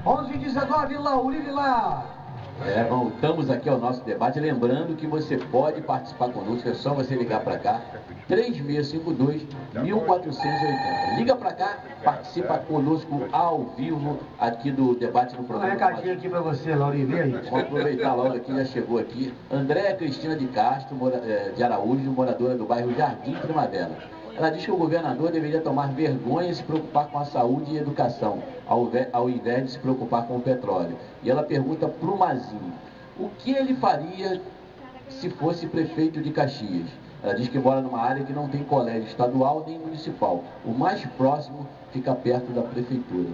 11h19, Lauri Vilar. Voltamos aqui ao nosso debate, lembrando que você pode participar conosco, é só você ligar para cá, 3652-1480. Liga para cá, participa conosco ao vivo aqui do debate no programa. Um recadinho aqui para você, Lauri, vem aí. Vamos aproveitar logo aqui, já chegou aqui, Andréa Cristina de Castro, de Araújo, moradora do bairro Jardim Primavera. Ela diz que o governador deveria tomar vergonha e se preocupar com a saúde e educação, ao invés de se preocupar com o petróleo. E ela pergunta para o Mazinho, o que ele faria se fosse prefeito de Caxias? Ela diz que mora numa área que não tem colégio estadual nem municipal. O mais próximo fica perto da prefeitura.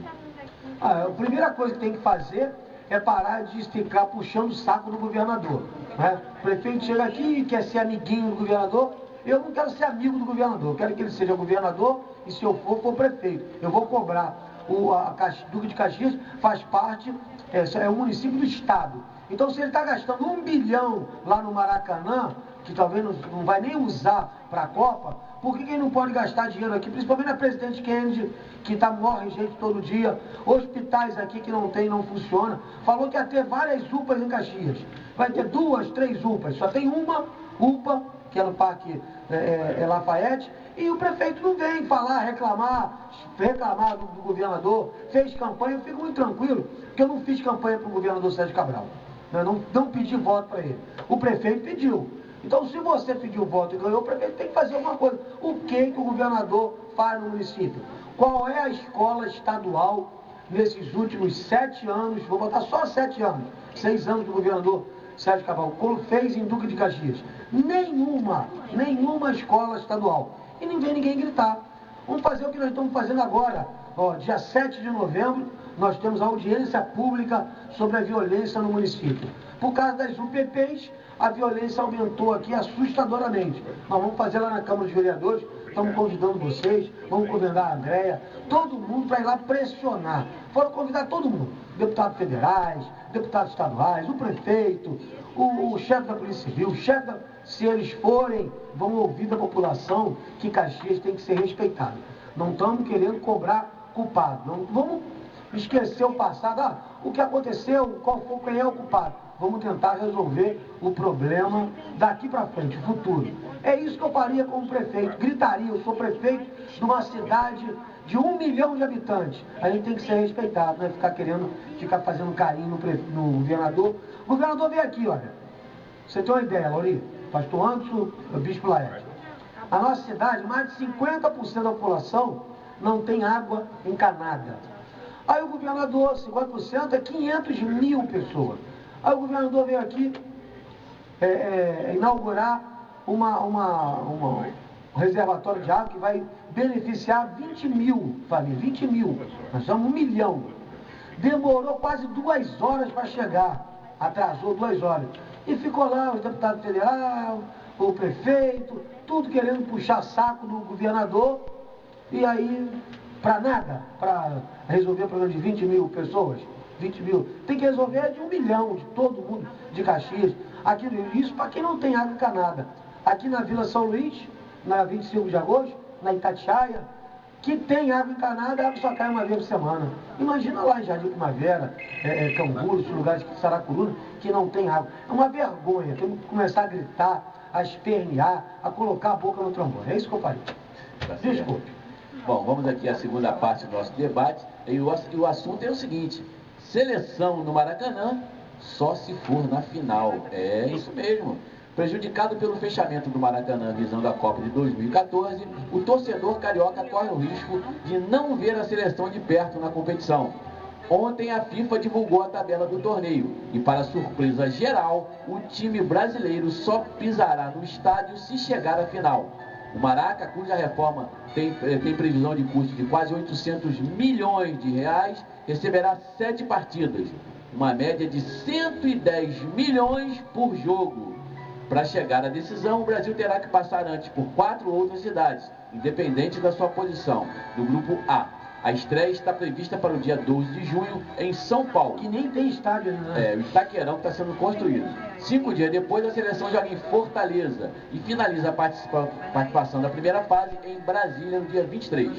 A primeira coisa que tem que fazer é parar de ficar puxando o saco do governador, né? O prefeito chega aqui e quer ser amiguinho do governador. Eu não quero ser amigo do governador, eu quero que ele seja governador e, se eu for prefeito. Eu vou cobrar. Duque de Caxias faz parte, é um município do estado. Então, se ele está gastando 1 bilhão lá no Maracanã, que talvez não vai nem usar para a Copa, por que ele não pode gastar dinheiro aqui? Principalmente na Presidente Kennedy, que morre gente todo dia, hospitais aqui que não tem, não funciona. Falou que ia ter várias UPAs em Caxias. Vai ter 2, 3 UPAs, só tem uma UPA, que é no Parque Lafayette, e o prefeito não vem falar, reclamar do governador, fez campanha. Eu fico muito tranquilo, porque eu não fiz campanha para o governador Sérgio Cabral, eu não pedi voto para ele, o prefeito pediu. Então, se você pediu voto e ganhou, o prefeito tem que fazer alguma coisa. O que o governador faz no município? Qual é a escola estadual nesses últimos 7 anos, vou botar só 7 anos, 6 anos do governador Sérgio Cabral, como fez em Duque de Caxias? Nenhuma escola estadual. E nem vem ninguém gritar. Vamos fazer o que nós estamos fazendo agora. Dia 7 de novembro, nós temos a audiência pública sobre a violência no município. Por causa das UPPs, a violência aumentou aqui assustadoramente. Nós vamos fazer lá na Câmara dos Vereadores, estamos convidando vocês, vamos convidar a Andréa, todo mundo para ir lá pressionar. Foram convidar todo mundo, deputados federais, deputados estaduais, o prefeito, o chefe da Polícia Civil, se eles forem, vão ouvir da população que Caxias tem que ser respeitado. Não estamos querendo cobrar culpado, não vamos esquecer o passado, o que aconteceu, quem é o culpado. Vamos tentar resolver o problema daqui para frente, o futuro. É isso que eu faria como prefeito, gritaria, eu sou prefeito de uma cidade de 1 milhão de habitantes. A gente tem que ser respeitado, não é ficar fazendo carinho no governador. O governador veio aqui, olha, você tem uma ideia, Lauri, pastor Anderson, bispo Laerte. A nossa cidade, mais de 50% da população não tem água encanada. Aí o governador, 50% é 500 mil pessoas. Aí o governador veio aqui inaugurar um reservatório de água que vai beneficiar 20 mil famílias, 20 mil, nós somos 1 milhão. Demorou quase 2 horas para chegar, atrasou 2 horas. E ficou lá o deputado federal, o prefeito, tudo querendo puxar saco do governador, e aí, para nada, para resolver o problema de 20 mil pessoas. 20 mil. Tem que resolver de 1 milhão, de todo mundo, de Caxias. Isso para quem não tem água encanada. Aqui na Vila São Luís, na 25 de agosto, na Itatiaia, que tem água encanada, a água só cai uma vez por semana. Imagina lá em Jardim Primavera, Camburu, esses lugares de Saracuruna, que não tem água. É uma vergonha. Temos que começar a gritar, a espernear, a colocar a boca no trombone. É isso que eu falei. Desculpe. Bom, vamos aqui à segunda parte do nosso debate. E o assunto é o seguinte: seleção no Maracanã só se for na final. É isso mesmo. Prejudicado pelo fechamento do Maracanã visando a Copa de 2014, o torcedor carioca corre o risco de não ver a seleção de perto na competição. Ontem a FIFA divulgou a tabela do torneio e, para surpresa geral, o time brasileiro só pisará no estádio se chegar à final. O Maraca, cuja reforma tem previsão de custo de quase 800 milhões de reais, receberá 7 partidas, uma média de 110 milhões por jogo. Para chegar à decisão, o Brasil terá que passar antes por 4 outras cidades, independente da sua posição, do grupo A. A estreia está prevista para o dia 12 de junho em São Paulo. Que nem tem estádio ainda, né? O Itaquerão que está sendo construído. 5 dias depois, a seleção joga em Fortaleza e finaliza a participação da primeira fase em Brasília no dia 23.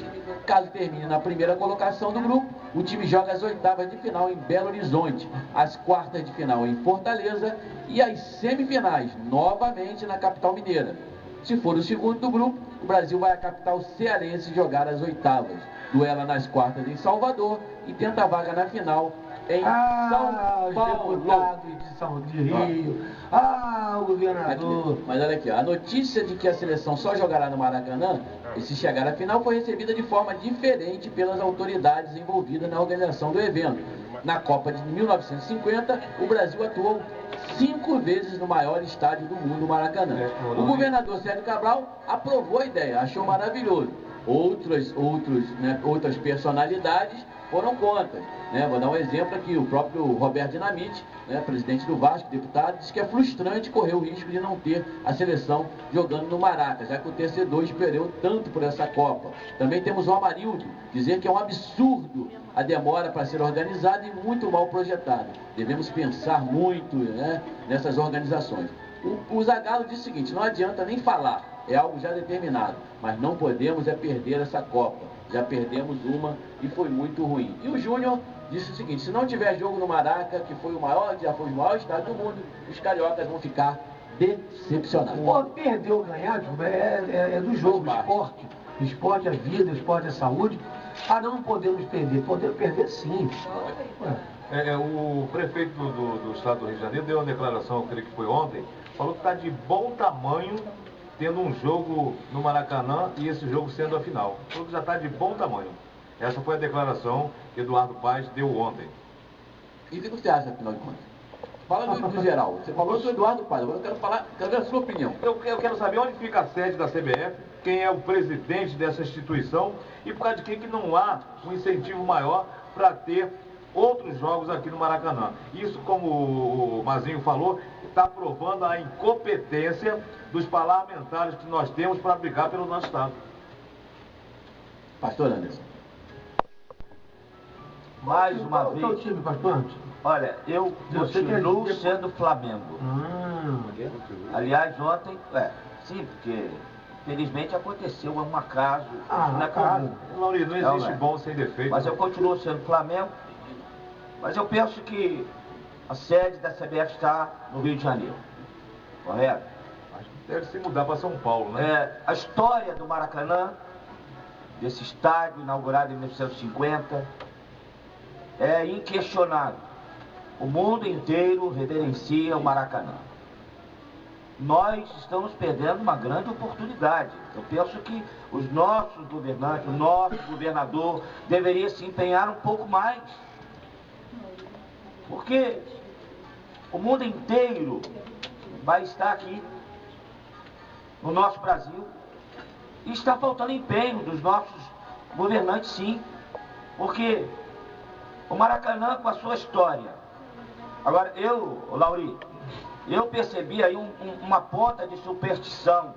Caso termine na primeira colocação do grupo, o time joga as oitavas de final em Belo Horizonte, as quartas de final em Fortaleza e as semifinais novamente na capital mineira. Se for o segundo do grupo, o Brasil vai à capital cearense jogar as oitavas. Duela nas quartas em Salvador e tenta a vaga na final em São Paulo. De Rio. O governador. Aqui, mas olha aqui, a notícia de que a seleção só jogará no Maracanã, e se chegar à final, foi recebida de forma diferente pelas autoridades envolvidas na organização do evento. Na Copa de 1950, o Brasil atuou 5 vezes no maior estádio do mundo, o Maracanã. O governador Sérgio Cabral aprovou a ideia, achou maravilhoso. Outras personalidades foram contra. Vou dar um exemplo aqui, o próprio Roberto Dinamite, presidente do Vasco, deputado, disse que é frustrante correr o risco de não ter a seleção jogando no Maraca, já que o torcedor esperou tanto por essa Copa. Também temos o Amarildo, dizer que é um absurdo a demora para ser organizada e muito mal projetada. Devemos pensar muito nessas organizações. O Zagallo disse o seguinte: não adianta nem falar, é algo já determinado, mas não podemos perder essa Copa. Já perdemos uma e foi muito ruim. E o Júnior disse o seguinte: se não tiver jogo no Maraca, que foi já foi o maior estádio do mundo, os cariocas vão ficar decepcionados. Perder ou ganhar, é do jogo, esporte. Esporte é vida, esporte é saúde. Não podemos perder. Podemos perder sim. O prefeito do estado do Rio de Janeiro deu uma declaração, eu creio que foi ontem, falou que está de bom tamanho tendo um jogo no Maracanã e esse jogo sendo a final. Tudo já está de bom tamanho. Essa foi a declaração que Eduardo Paes deu ontem. E o que você acha, afinal de contas? Fala no geral. Você falou do Eduardo Paes, agora eu quero ver a sua opinião. Eu quero saber onde fica a sede da CBF, quem é o presidente dessa instituição e por causa de que não há um incentivo maior para ter outros jogos aqui no Maracanã. Isso, como o Mazinho falou, está provando a incompetência dos parlamentares que nós temos para brigar pelo nosso estado. Pastor Anderson. Mais uma vez. Qual o time, pastor Anderson? Olha, eu continuo sendo Flamengo. Aliás, ontem, sim, porque felizmente aconteceu um acaso. Não é comum. Não existe bom sem defeito. Mas eu continuo sendo Flamengo. Mas eu penso que a sede da CBF está no Rio de Janeiro. Correto? Acho que deve se mudar para São Paulo, né? A história do Maracanã, desse estádio inaugurado em 1950, é inquestionável. O mundo inteiro reverencia o Maracanã. Nós estamos perdendo uma grande oportunidade. Eu penso que os nossos governantes, o nosso governador deveria se empenhar um pouco mais. Porque o mundo inteiro vai estar aqui no nosso Brasil e está faltando empenho dos nossos governantes, sim. Porque o Maracanã, com a sua história. Agora, Lauri, eu percebi aí uma ponta de superstição.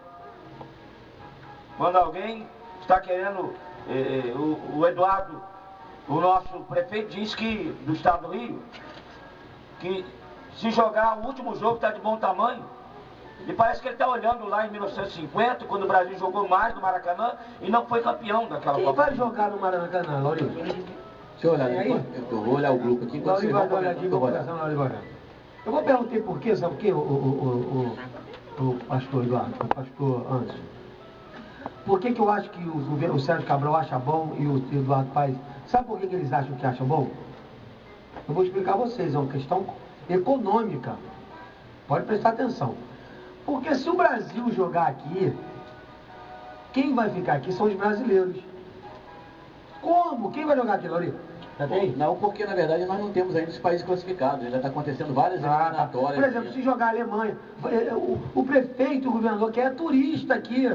Quando alguém está querendo, o Eduardo, o nosso prefeito, diz que, do estado do Rio, que se jogar o último jogo está de bom tamanho. E parece que ele está olhando lá em 1950, quando o Brasil jogou mais no Maracanã e não foi campeão daquela Copa. Quem vai jogar no Maracanã, Lauri? Deixa eu olhar, eu vou olhar o grupo aqui. Lauri vai olhar aqui, vou conversar na Lauri. Eu vou perguntar por quê, sabe por quê, o pastor Eduardo, o pastor Anderson? Por que eu acho que o Sérgio Cabral acha bom e o Eduardo Paes... Sabe por que eles acham que acham bom? Eu vou explicar a vocês, é uma questão econômica. Pode prestar atenção. Porque se o Brasil jogar aqui, quem vai ficar aqui são os brasileiros. Como? Quem vai jogar aqui, Lauri? Não, porque na verdade nós não temos ainda os países classificados. Ainda está acontecendo várias eliminatórias. Por exemplo, se jogar a Alemanha, o prefeito, o governador quer turista aqui.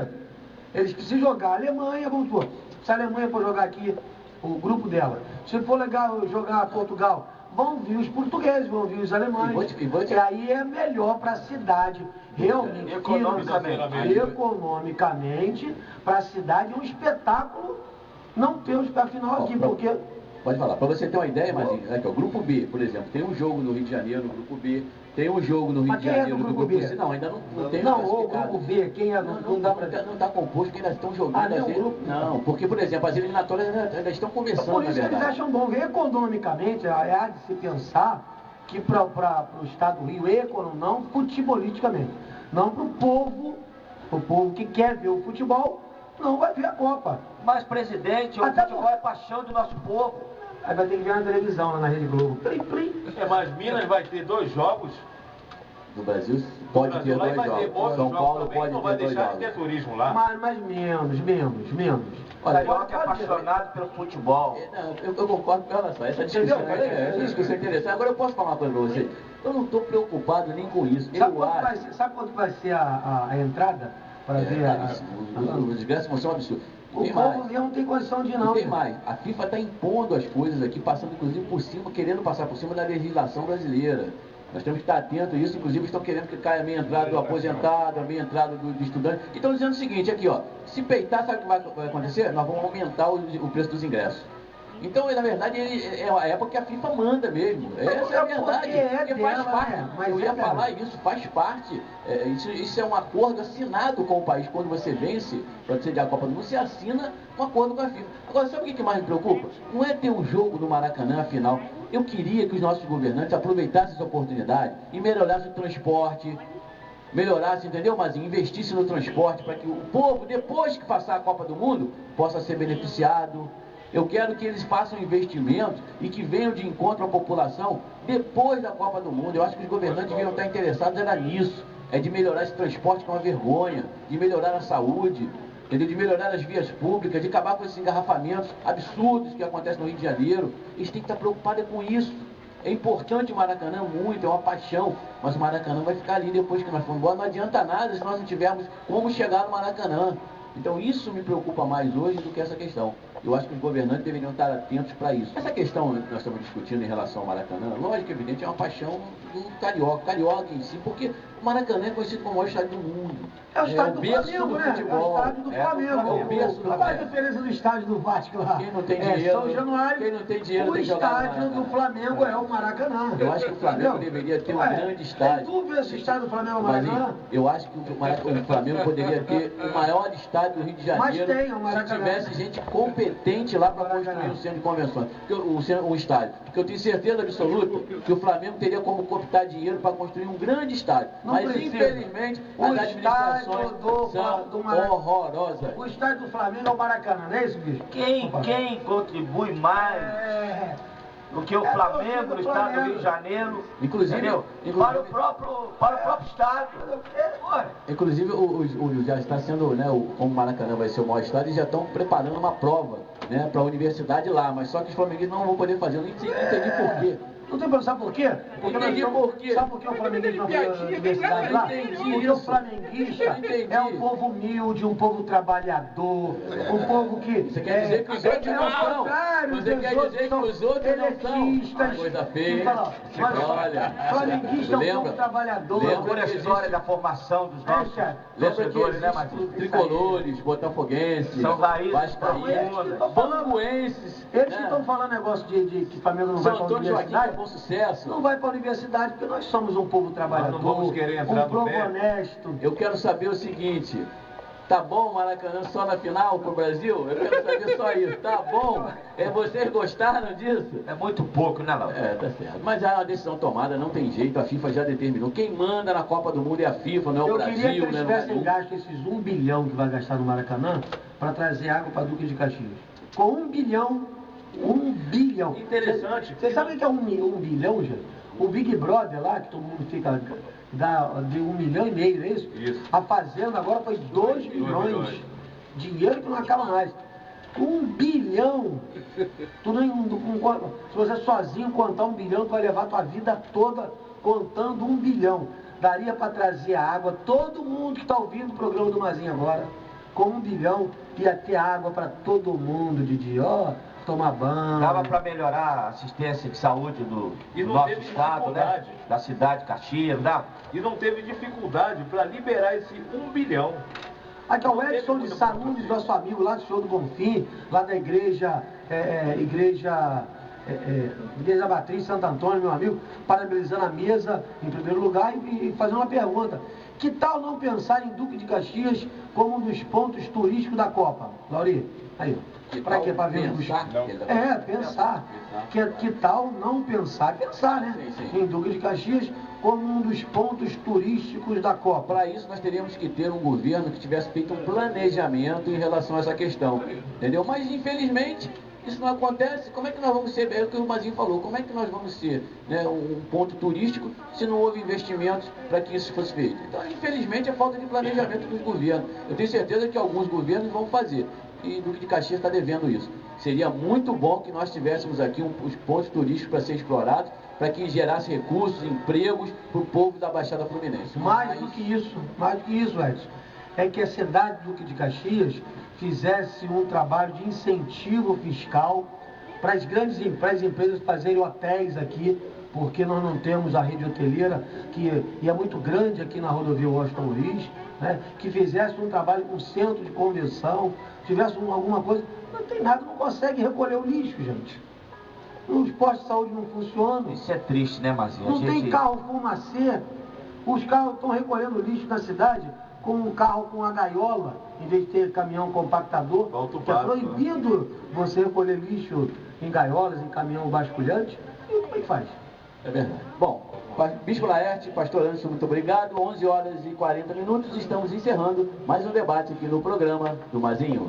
Eles precisam jogar a Alemanha, vamos supor. Se a Alemanha for jogar aqui, o grupo dela, se for legal jogar Portugal, vão vir os portugueses, vão vir os alemães. E aí é melhor para a cidade, realmente, economicamente, para a cidade é um espetáculo não temos para a final aqui, porque... Pode falar. Para você ter uma ideia, mas aqui, ó, Grupo B, por exemplo, tem um jogo no Rio de Janeiro, no Grupo B, tem um jogo no Rio de Janeiro, no Grupo C. Não, ainda não tem. Não, o Grupo B, quem é? Não dá para... Não está composto, porque ainda estão jogando. Não, porque, por exemplo, as eliminatórias ainda estão começando, por isso na verdade. Eles acham bom. Economicamente, há de se pensar que para o Estado do Rio, não futebolisticamente, não para o povo que quer ver o futebol, não vai ver a Copa. Mas, presidente, o futebol é paixão do nosso povo. Aí vai ter que ver na televisão, lá na Rede Globo. Plim, plim. Mas Minas vai ter 2 jogos. No Brasil pode ter 2 jogos. São Paulo pode ter 2 jogos. Não vai deixar de ter turismo lá. Mas menos. Olha, eu que é apaixonado pelo futebol. Eu concordo com ela só. Essa discussão é interessante. Agora eu posso falar uma coisa para você. Eu não estou preocupado nem com isso. Sabe quanto vai ser a entrada para ver os ingressos são absurdos. O povo mesmo não tem condição de ir, não. Não tem mais. A FIFA está impondo as coisas aqui, passando inclusive por cima, querendo passar por cima da legislação brasileira. Nós temos que estar atentos a isso, inclusive estão querendo que caia a meia entrada do aposentado, a meia entrada do estudante. E estão dizendo o seguinte, aqui ó, se peitar, sabe o que vai acontecer? Nós vamos aumentar o preço dos ingressos. Então, na verdade, é a época que a FIFA manda mesmo. Essa é a verdade. Porque faz parte. Eu ia falar isso, faz parte. Isso é um acordo assinado com o país. Quando você vence para sediar a Copa do Mundo, você assina um acordo com a FIFA. Agora, sabe o que mais me preocupa? Não é ter um jogo no Maracanã, afinal. Eu queria que os nossos governantes aproveitassem essa oportunidade e melhorassem o transporte, melhorasse, entendeu, Mazinho? Investisse no transporte para que o povo, depois que passar a Copa do Mundo, possa ser beneficiado. Eu quero que eles façam investimentos e que venham de encontro à população depois da Copa do Mundo. Eu acho que os governantes deviam estar interessados nisso. É de melhorar esse transporte que é uma vergonha, de melhorar a saúde, entendeu? De melhorar as vias públicas, de acabar com esses engarrafamentos absurdos que acontecem no Rio de Janeiro. Eles têm que estar preocupados com isso. É importante o Maracanã muito, é uma paixão, mas o Maracanã vai ficar ali depois que nós formos embora. Não adianta nada se nós não tivermos como chegar no Maracanã. Então isso me preocupa mais hoje do que essa questão. Eu acho que os governantes deveriam estar atentos para isso. Essa questão que nós estamos discutindo em relação ao Maracanã, lógico, evidente, é uma paixão do carioca em si, porque o Maracanã é conhecido como o maior estádio do mundo. É o estádio do Flamengo, né? Futebol. É o estádio do Flamengo. É o berço do Qual é a diferença do estádio do Vasco lá? Quem não tem dinheiro, São Januário. Quem não tem dinheiro o tem que jogar estádio do Flamengo é o Maracanã. Eu acho que o Flamengo deveria ter um grande estádio. Tu vê esse estádio do Flamengo Maracanã? Eu acho que o Flamengo poderia ter o maior estádio do Rio de Janeiro. Mas tem o Maracanã. Se tivesse gente competente lá para construir um centro de convenções, um estádio. Porque eu tenho certeza absoluta que o Flamengo teria como cooptar dinheiro para construir um grande estádio. Mas infelizmente as administrações são horrorosas. O estádio do Flamengo é o Maracanã, não é isso, bicho? Quem contribui mais do que o Flamengo no estado do Rio de Janeiro, inclusive para o próprio estádio. Inclusive, já está sendo, né, como o Maracanã vai ser o maior estádio, eles já estão preparando uma prova, né, para a universidade lá, mas só que os flamenguistas não vão poder fazer, eu não entendi por quê. Não tem pra saber por quê? Sabe por que o flamenguista não foi à universidade lá? Porque o flamenguista é um povo humilde, um povo trabalhador, um povo que... Você quer dizer que os outros não são? Você quer dizer que os outros não são? Coisa feia. Olha, flamenguista é um povo trabalhador. Lembra a história da formação dos nossos torcedores, né, Martins? Tricolores, botafoguenses, são vascaínos, banguenses. Eles que estão falando negócio de que o Flamengo não vai para a universidade. Bom sucesso. Não vai para a universidade porque nós somos um povo trabalhador, não vamos querer entrar um povo honesto. Eu quero saber o seguinte, tá bom o Maracanã só na final pro Brasil? Eu quero saber só isso, tá bom? Vocês gostaram disso? É muito pouco, né, Laura? Tá certo. Mas é uma decisão tomada, não tem jeito, a FIFA já determinou. Quem manda na Copa do Mundo é a FIFA, não é o Brasil. Eu queria que eles tivessem gasto esses 1 bilhão que vai gastar no Maracanã para trazer água para Duque de Caxias. Com 1 bilhão. 1 bilhão. Interessante. Você sabe o que é 1 bilhão, gente? O Big Brother lá, que todo mundo fica de 1,5 milhão, não é isso? Isso. A Fazenda agora foi 2 milhões. Dinheiro que não acaba mais. 1 bilhão. Tu não, se você sozinho contar 1 bilhão, tu vai levar a tua vida toda contando 1 bilhão. Daria para trazer a água, todo mundo que está ouvindo o programa do Mazinho agora, com 1 bilhão, ia ter água para todo mundo, Didi, tomar banho. Dava para melhorar a assistência de saúde do nosso estado, né? Da cidade de Caxias, dá? E não teve dificuldade para liberar esse 1 bilhão. Aqui é o Edson de Saúde, nosso amigo lá do Senhor do Bonfim, lá da igreja Matriz Santo Antônio, meu amigo, parabenizando a mesa em primeiro lugar e fazendo uma pergunta. Que tal não pensar em Duque de Caxias como um dos pontos turísticos da Copa? Lauri, aí, para quê? Para ver pensar. Que tal não pensar, né? Sim. Em Duque de Caxias como um dos pontos turísticos da Copa. Para isso, nós teríamos que ter um governo que tivesse feito um planejamento em relação a essa questão, entendeu? Mas, infelizmente, isso não acontece. Como é que nós vamos ser, é o que o Mazinho falou, como é que nós vamos ser, né, um ponto turístico se não houve investimentos para que isso fosse feito? Então, infelizmente, é falta de planejamento dos governos. Eu tenho certeza que alguns governos vão fazer, e Duque de Caxias está devendo isso. Seria muito bom que nós tivéssemos aqui os pontos turísticos para ser explorados, para que gerasse recursos, empregos para o povo da Baixada Fluminense. Mais do que isso, Edson, é que a cidade do Duque de Caxias fizesse um trabalho de incentivo fiscal para as grandes empresas fazerem hotéis aqui, porque nós não temos a rede hoteleira, e é muito grande aqui na rodovia Washington Luiz, né, que fizesse um trabalho com centro de convenção, tivesse alguma coisa. Não tem nada, não consegue recolher o lixo, gente. Os postos de saúde não funcionam. Isso é triste, né, Mazinho? Não tem carro fumacê. Os carros estão recolhendo lixo na cidade com um carro com a gaiola, em vez de ter caminhão compactador, que é proibido você recolher lixo em gaiolas, em caminhão basculhante. E como é que faz? É verdade. Bom, Bispo Laerte, Pastor Anderson, muito obrigado. 11h40, estamos encerrando mais um debate aqui no programa do Mazinho.